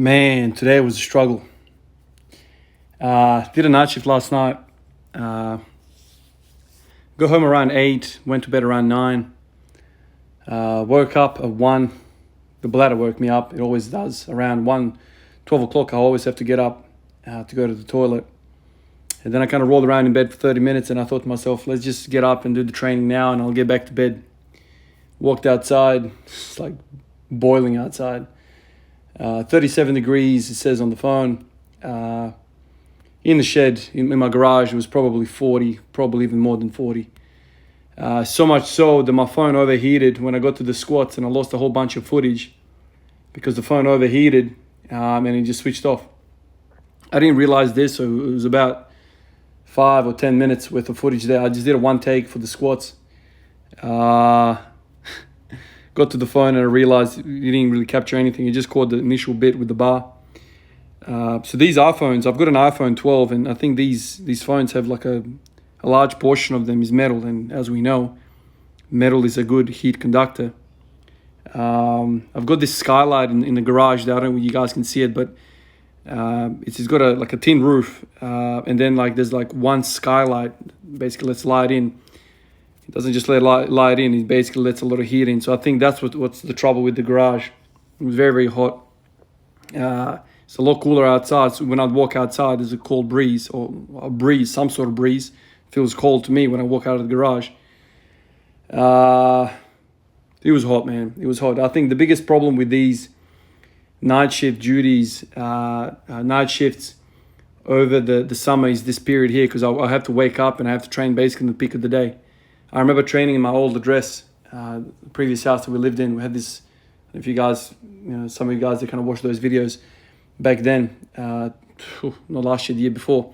Man, today was a struggle. Did a night shift last night. Got home around 8, went to bed around 9. Woke up at 1. The bladder woke me up. It always does. Around 1, 12 o'clock, I always have to get up to go to the toilet. And then I kind of rolled around in bed for 30 minutes and I thought to myself, let's just get up and do the training now and I'll get back to bed. Walked outside. It's like boiling outside. 37 degrees, it says on the phone. In the shed, in my garage, it was probably 40, probably even more than 40. So much so that my phone overheated when I got to the squats and I lost a whole bunch of footage because the phone overheated and it just switched off. I didn't realize this, so it was about 5 or 10 minutes worth of footage there. I just did a one take for the squats. Got to the phone and I realized it didn't really capture anything. It just caught the initial bit with the bar. So these iPhones, I've got an iPhone 12 and I think these phones have like a large portion of them is metal. And as we know, metal is a good heat conductor. I've got this skylight in the garage that I don't know if you guys can see it, but it's got a tin roof. And then there's one skylight, basically lets light in. It doesn't just let light in, it basically lets a lot of heat in. So I think that's what's the trouble with the garage. It was very, very hot. It's a lot cooler outside. So when I'd walk outside, there's a cold breeze or a breeze, some sort of breeze. It feels cold to me when I walk out of the garage. It was hot, man. It was hot. I think the biggest problem with these night shift duties, night shifts over the summer is this period here because I have to wake up and I have to train basically in the peak of the day. I remember training in my old address, the previous house that we lived in. We had this, if you guys, some of you guys that kind of watched those videos back then, not last year, the year before.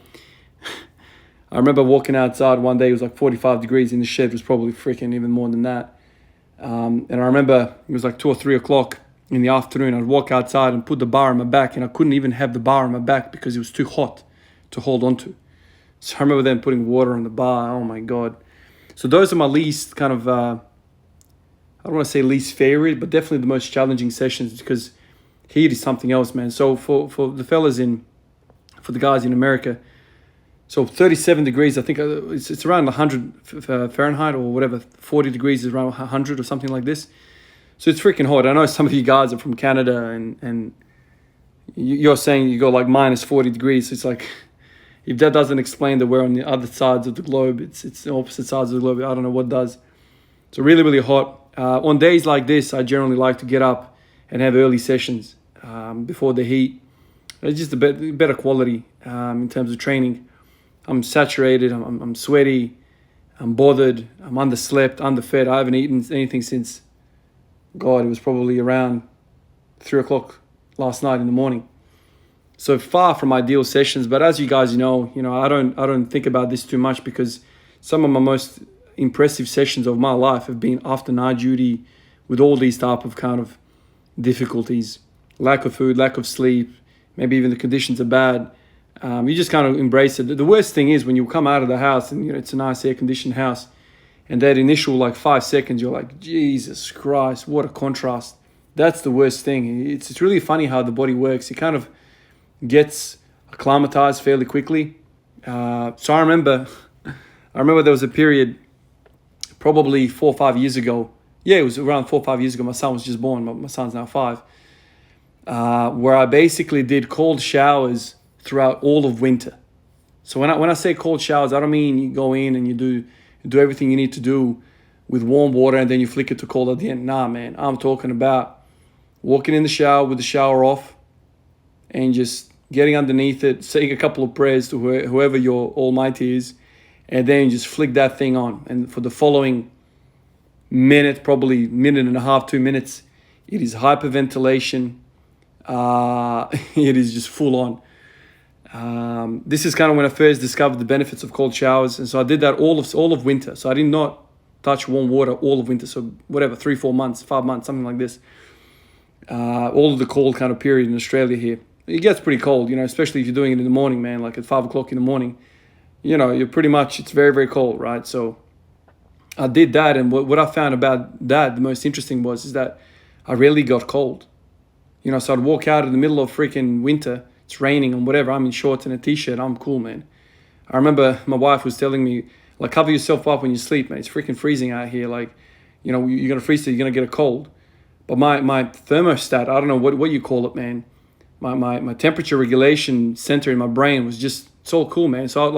I remember walking outside one day, it was like 45 degrees in the shed, it was probably freaking even more than that. And I remember it was like 2 or 3 o'clock in the afternoon. I'd walk outside and put the bar on my back and I couldn't even have the bar on my back because it was too hot to hold on to. So I remember then putting water on the bar. Oh my God. So those are my least kind of, I don't want to say least favorite, but definitely the most challenging sessions because heat is something else, man. So for the fellas for the guys in America, so 37 degrees, I think it's around 100 Fahrenheit or whatever. 40 degrees is around 100 or something like this. So it's freaking hot. I know some of you guys are from Canada and you're saying you go like minus 40 degrees. So it's like, if that doesn't explain that we're on the other sides of the globe, it's the opposite sides of the globe. I don't know what does. So really, really hot. On days like this, I generally like to get up and have early sessions before the heat. It's just a better quality in terms of training. I'm saturated, I'm sweaty, I'm bothered, I'm underslept, underfed. I haven't eaten anything since, God, it was probably around 3 o'clock last night in the morning. So far from ideal sessions, but as you guys know, I don't think about this too much because some of my most impressive sessions of my life have been after night duty with all these type of kind of difficulties, lack of food, lack of sleep, maybe even the conditions are bad. You just kind of embrace it. The worst thing is when you come out of the house and it's a nice air-conditioned house and that initial 5 seconds, you're like, Jesus Christ, what a contrast. That's the worst thing. It's really funny how the body works. It kind of gets acclimatized fairly quickly. So I remember there was a period probably 4 or 5 years ago. Yeah, it was around 4 or 5 years ago. My son was just born. My son's now 5. Where I basically did cold showers throughout all of winter. So when I say cold showers, I don't mean you go in and you do everything you need to do with warm water and then you flick it to cold at the end. Nah, man. I'm talking about walking in the shower with the shower off and just getting underneath it, saying a couple of prayers to whoever your almighty is, and then just flick that thing on. And for the following minute, probably minute and a half, 2 minutes, it is hyperventilation. It is just full on. This is kind of when I first discovered the benefits of cold showers. And so I did that all of winter. So I did not touch warm water all of winter. So whatever, 3, 4 months, 5 months, something like this. All of the cold kind of period in Australia here. It gets pretty cold, especially if you're doing it in the morning, man, like at 5 o'clock in the morning. You're pretty much, it's very, very cold, right? So I did that. And what I found about that, the most interesting is that I rarely got cold. So I'd walk out in the middle of freaking winter. It's raining and whatever. I'm in shorts and a t-shirt. I'm cool, man. I remember my wife was telling me, like, cover yourself up when you sleep, man. It's freaking freezing out here. Like, you're going to freeze, so you're going to get a cold. But my thermostat, I don't know what you call it, man. My temperature regulation center in my brain was just, it's all cool, man. So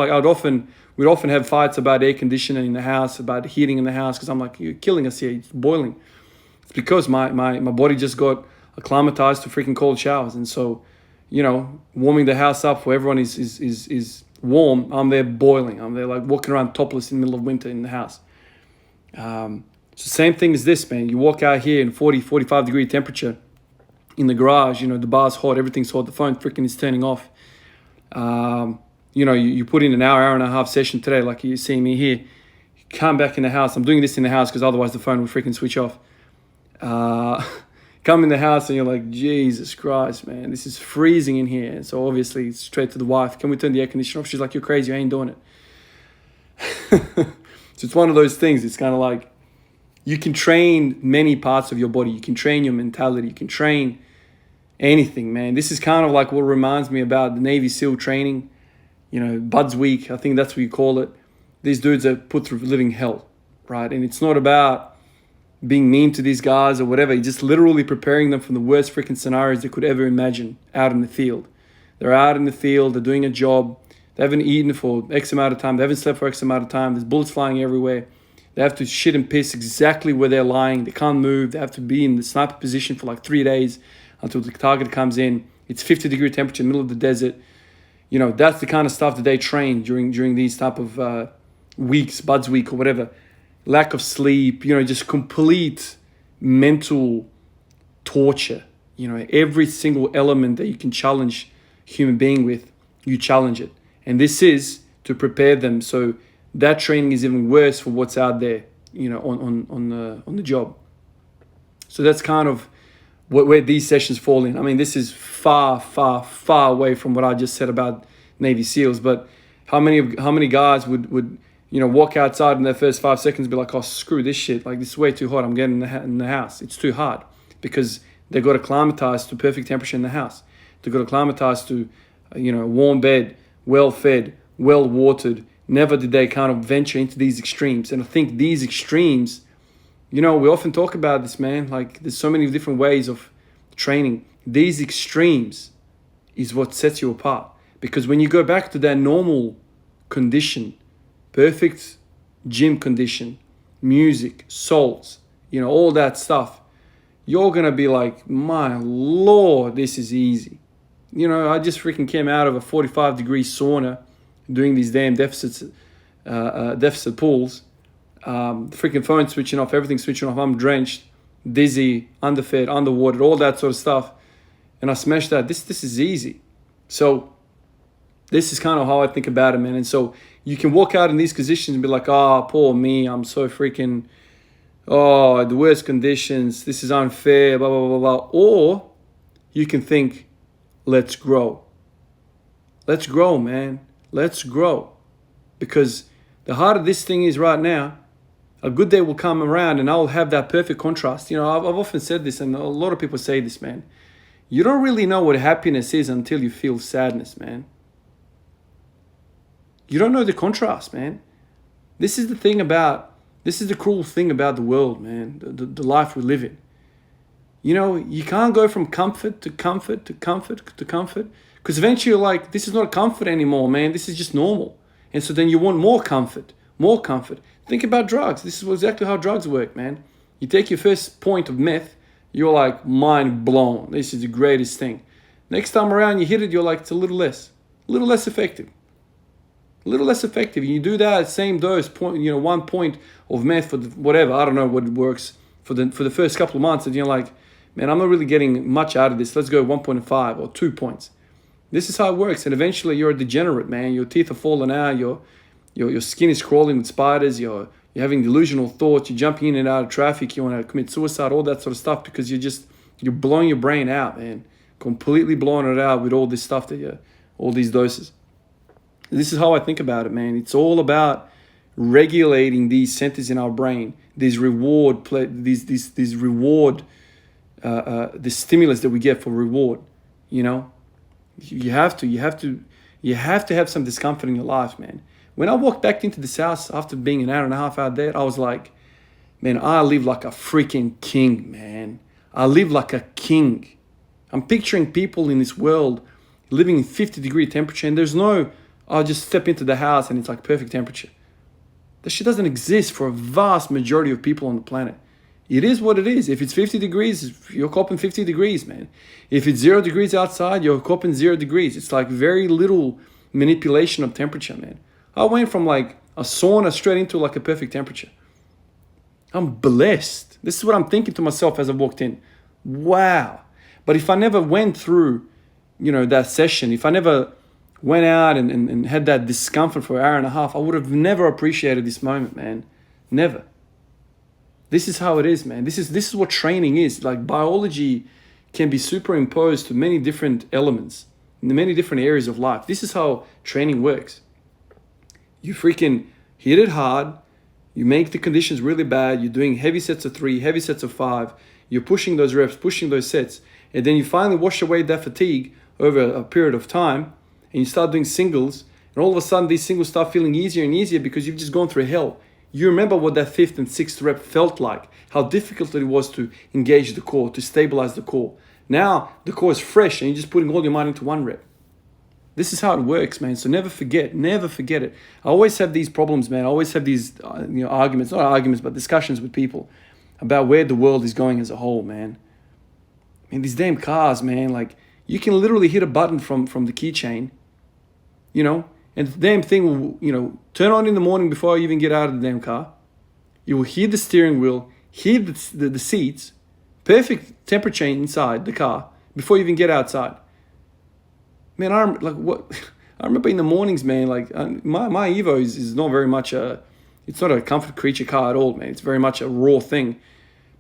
we'd often have fights about air conditioning in the house, about heating in the house, because I'm like, you're killing us here. It's boiling. It's because my body just got acclimatized to freaking cold showers. And so, warming the house up where everyone is warm, I'm there boiling. I'm there like walking around topless in the middle of winter in the house. So same thing as this, man. You walk out here in 40, 45 degree temperature in the garage, the bar's hot, everything's hot, the phone freaking is turning off. You put in an hour and a half session today, like you see me here. You come back in the house. I'm doing this in the house because otherwise the phone will freaking switch off. Come in the house and you're like, Jesus Christ, man, this is freezing in here. And so obviously straight to the wife, can we turn the air conditioner off? She's like, you're crazy, I ain't doing it. So it's one of those things. It's kind of like you can train many parts of your body. You can train your mentality. You can train anything, man. This is kind of like what reminds me about the Navy SEAL training. Buds Week, I think that's what you call it. These dudes are put through living hell, right? And it's not about being mean to these guys or whatever. You're just literally preparing them for the worst freaking scenarios they could ever imagine out in the field. They're out in the field, they're doing a job, they haven't eaten for X amount of time, they haven't slept for X amount of time, there's bullets flying everywhere. They have to shit and piss exactly where they're lying, they can't move, they have to be in the sniper position for like 3 days until the target comes in. It's 50 degree temperature in the middle of the desert. That's the kind of stuff that they train during these type of weeks, Buds Week or whatever. Lack of sleep, just complete mental torture. Every single element that you can challenge human being with, you challenge it. And this is to prepare them so that training is even worse for what's out there, on the job. So that's kind of where these sessions fall in. I mean, this is far, far, far away from what I just said about Navy SEALs. But how many guys would walk outside in their first 5 seconds and be like, oh, screw this shit. Like, this is way too hot. I'm getting in the house. It's too hard because they got acclimatized to perfect temperature in the house. They got acclimatized to, warm bed, well-fed, well-watered. Never did they kind of venture into these extremes. And I think these extremes, we often talk about this, man. Like, there's so many different ways of training. These extremes is what sets you apart. Because when you go back to that normal condition, perfect gym condition, music, salts, all that stuff, you're going to be like, my Lord, this is easy. I just freaking came out of a 45 degree sauna doing these damn deficit pulls. Freaking phone switching off, everything switching off. I'm drenched, dizzy, underfed, underwatered, all that sort of stuff. And I smashed that. This is easy. So this is kind of how I think about it, man. And so you can walk out in these conditions and be like, oh, poor me. I'm so freaking, the worst conditions. This is unfair, blah, blah, blah, blah. Or you can think, let's grow. Let's grow, man. Let's grow. Because the harder this thing is right now, a good day will come around and I'll have that perfect contrast. I've often said this, and a lot of people say this, man. You don't really know what happiness is until you feel sadness, man. You don't know the contrast, man. This is the cruel thing about the world, man. The life we live in. You can't go from comfort to comfort to comfort to comfort. Because eventually you're like, this is not comfort anymore, man. This is just normal. And so then you want more comfort, more comfort. Think about drugs. This is exactly how drugs work, man. You take your first point of meth, you're like, mind blown. This is the greatest thing. Next time around you hit it, you're like, it's a little less effective. A little less effective. You do that same dose, 1 point of meth for whatever. I don't know what it works for the first couple of months. And you're like, man, I'm not really getting much out of this. Let's go 1.5 or 2 points. This is how it works. And eventually you're a degenerate, man. Your teeth are falling out. Your skin is crawling with spiders. You're having delusional thoughts. You're jumping in and out of traffic. You want to commit suicide, all that sort of stuff, because you're blowing your brain out, man. Completely blowing it out with all this stuff all these doses. This is how I think about it, man. It's all about regulating these centers in our brain, these reward the stimulus that we get for reward. You know, you have to have some discomfort in your life, man. When I walked back into this house after being an hour and a half out there, I was like, man, I live like a freaking king, man. I live like a king. I'm picturing people in this world living in 50-degree temperature, and there's no, I'll just step into the house and it's like perfect temperature. That shit doesn't exist for a vast majority of people on the planet. It is what it is. If it's 50 degrees, you're copping 50 degrees, man. If it's 0 degrees outside, you're copping 0 degrees. It's like very little manipulation of temperature, man. I went from like a sauna straight into like a perfect temperature. I'm blessed. This is what I'm thinking to myself as I walked in. Wow. But if I never went through, that session, if I never went out and had that discomfort for an hour and a half, I would have never appreciated this moment, man. Never. This is how it is, man. This is what training is. Like, biology can be superimposed to many different elements in many different areas of life. This is how training works. You freaking hit it hard. You make the conditions really bad. You're doing heavy sets of 3, heavy sets of 5. You're pushing those reps, pushing those sets. And then you finally wash away that fatigue over a period of time. And you start doing singles. And all of a sudden, these singles start feeling easier and easier because you've just gone through hell. You remember what that 5th and 6th rep felt like. How difficult it was to engage the core, to stabilize the core. Now, the core is fresh and you're just putting all your mind into 1 rep. This is how it works, man. So never forget it. I always have these problems, man. I always have these arguments, not arguments, but discussions with people about where the world is going as a whole, man. I mean, these damn cars, man, like, you can literally hit a button from the keychain, and the damn thing will, turn on in the morning before you even get out of the damn car. You will hear the steering wheel, hear the seats, perfect temperature inside the car before you even get outside. Man, I remember in the mornings, man, like my Evo is not very much it's not a comfort creature car at all, man. It's very much a raw thing.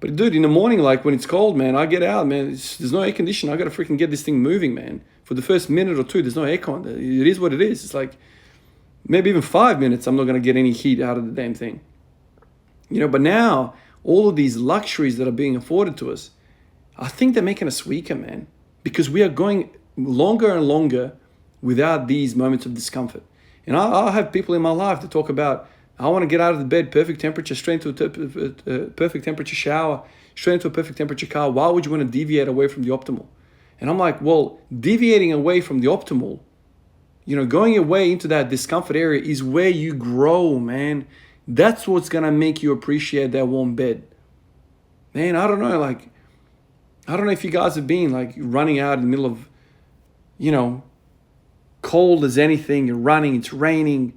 But dude, in the morning, like when it's cold, man, I get out, man. There's no air conditioning. I got to freaking get this thing moving, man. For the first minute or two, there's no aircon. It is what it is. It's like maybe even 5 minutes, I'm not going to get any heat out of the damn thing. But now, all of these luxuries that are being afforded to us, I think they're making us weaker, man. Because we are going longer and longer without these moments of discomfort. And I'll have people in my life that talk about, I want to get out of the bed, perfect temperature, straight into a perfect temperature shower, straight into a perfect temperature car. Why would you want to deviate away from the optimal? And I'm like, well, deviating away from the optimal, going away into that discomfort area is where you grow, man. That's what's going to make you appreciate that warm bed. Man, I don't know if you guys have been like running out in the middle of, cold as anything. You're running, it's raining.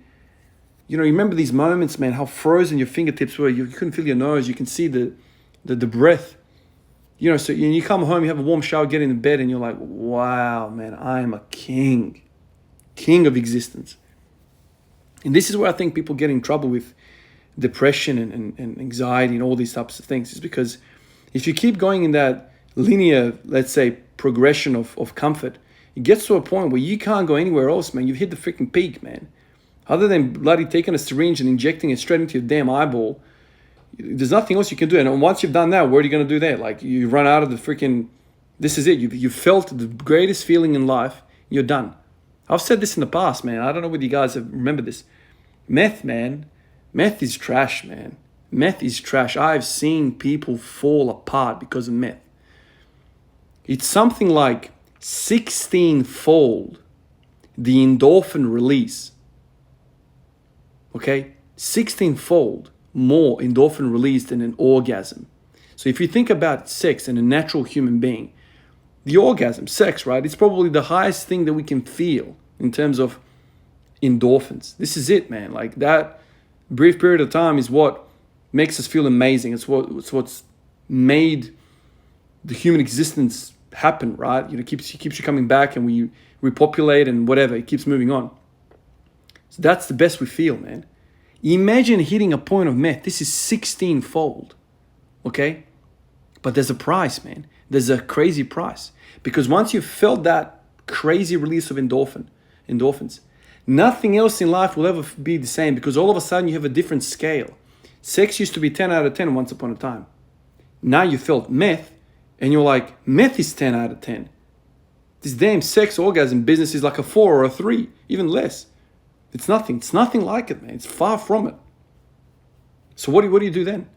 You remember these moments, man, how frozen your fingertips were. You couldn't feel your nose. You can see the breath. So you come home, you have a warm shower, get in bed, and you're like, wow, man, I am a king of existence. And this is where I think people get in trouble with depression and anxiety and all these types of things, is because if you keep going in that linear, let's say, progression of comfort, it gets to a point where you can't go anywhere else, man. You've hit the freaking peak, man. Other than bloody taking a syringe and injecting it straight into your damn eyeball, there's nothing else you can do. And once you've done that, what are you going to do there? Like, you run out of the freaking, this is it. You felt the greatest feeling in life. You're done. I've said this in the past, man. I don't know whether you guys have remembered this. Meth, man. Meth is trash, man. Meth is trash. I've seen people fall apart because of meth. It's something like 16-fold the endorphin release. Okay? 16-fold more endorphin released than an orgasm. So if you think about sex and a natural human being, the orgasm, sex, right? It's probably the highest thing that we can feel in terms of endorphins. This is it, man. Like, that brief period of time is what makes us feel amazing. It's what's made the human existence happen, right? It keeps you coming back, and we repopulate and whatever. It keeps moving on. So that's the best we feel, man. Imagine hitting a point of meth. This is 16-fold, okay? But there's a price, man. There's a crazy price. Because once you've felt that crazy release of endorphins, nothing else in life will ever be the same, because all of a sudden you have a different scale. Sex used to be 10 out of 10 once upon a time. Now you felt meth, And you're like, meth is 10 out of 10. This damn sex orgasm business is like a 4 or a 3, even less. It's nothing. It's nothing like it, man. It's far from it. So what do you do then?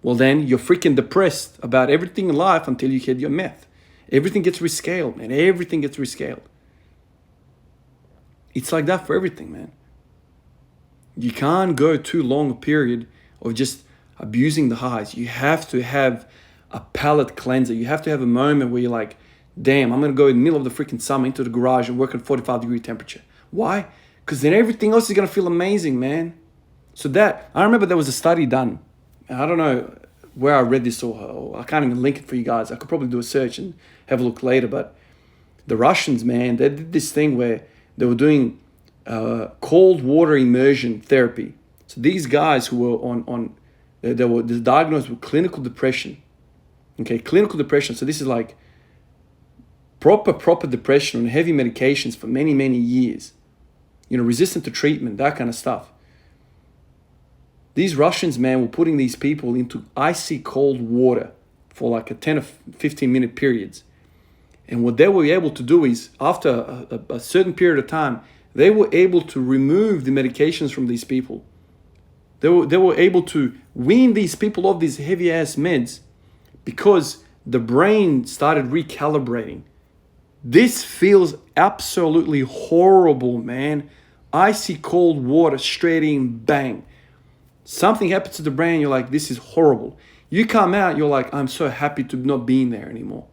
Well, then you're freaking depressed about everything in life until you hit your meth. Everything gets rescaled, man. Everything gets rescaled. It's like that for everything, man. You can't go too long a period of just abusing the highs. You have to have a palate cleanser. You have to have a moment where you're like, damn, I'm going to go in the middle of the freaking summer into the garage and work at 45-degree temperature. Why? Because then everything else is going to feel amazing, man. So I remember there was a study done. I don't know where I read this or I can't even link it for you guys. I could probably do a search and have a look later. But the Russians, man, they did this thing where they were doing cold water immersion therapy. So these guys who were they were diagnosed with clinical depression. Okay, clinical depression. So this is like proper depression on heavy medications for many, many years. Resistant to treatment, that kind of stuff. These Russians, man, were putting these people into icy cold water for like a 10 or 15 minute periods. And what they were able to do is, after a certain period of time, they were able to remove the medications from these people. They were able to wean these people off these heavy ass meds because the brain started recalibrating. This feels absolutely horrible, man. Icy cold water, straight in, bang. Something happens to the brain, you're like, this is horrible. You come out, you're like, I'm so happy to not be in there anymore.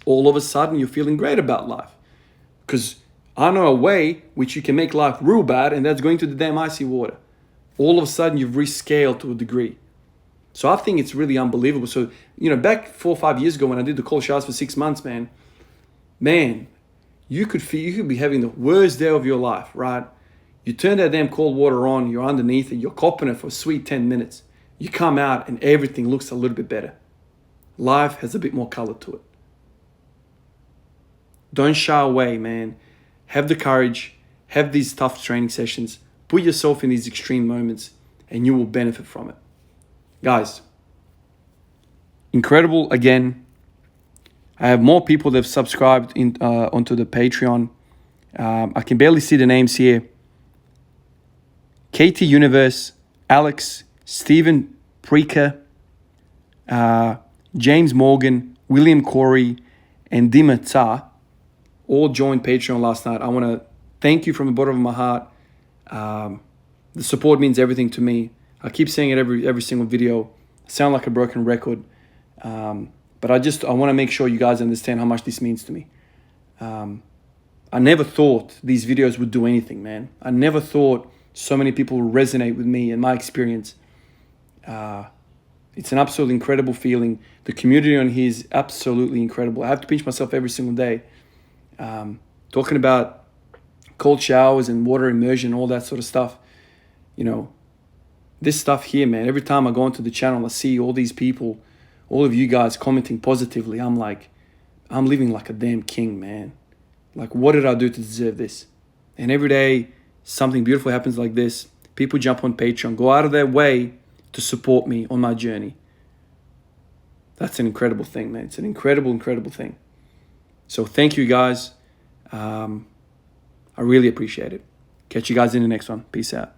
All of a sudden, you're feeling great about life. Because I know a way which you can make life real bad, and that's going to the damn icy water. All of a sudden, you've rescaled to a degree. So I think it's really unbelievable. So, back 4 or 5 years ago when I did the cold showers for 6 months, man, you could be having the worst day of your life, right? You turn that damn cold water on, you're underneath it, you're copping it for a sweet 10 minutes. You come out and everything looks a little bit better. Life has a bit more color to it. Don't shy away, man. Have the courage, have these tough training sessions, put yourself in these extreme moments, and you will benefit from it. Guys, incredible again. I have more people that have subscribed onto the Patreon. I can barely see the names here. KT Universe, Alex, Stephen Preker, James Morgan, William Corey, and Dima Tsa all joined Patreon last night. I want to thank you from the bottom of my heart. The support means everything to me. I keep saying it every single video. I sound like a broken record. But I want to make sure you guys understand how much this means to me. I never thought these videos would do anything, man. I never thought so many people would resonate with me and my experience. It's an absolutely incredible feeling. The community on here is absolutely incredible. I have to pinch myself every single day. Talking about cold showers and water immersion, all that sort of stuff. This stuff here, man, every time I go onto the channel, I see all these people, all of you guys commenting positively. I'm like, I'm living like a damn king, man. Like, what did I do to deserve this? And every day, something beautiful happens like this. People jump on Patreon, go out of their way to support me on my journey. That's an incredible thing, man. It's an incredible, incredible thing. So thank you, guys. I really appreciate it. Catch you guys in the next one. Peace out.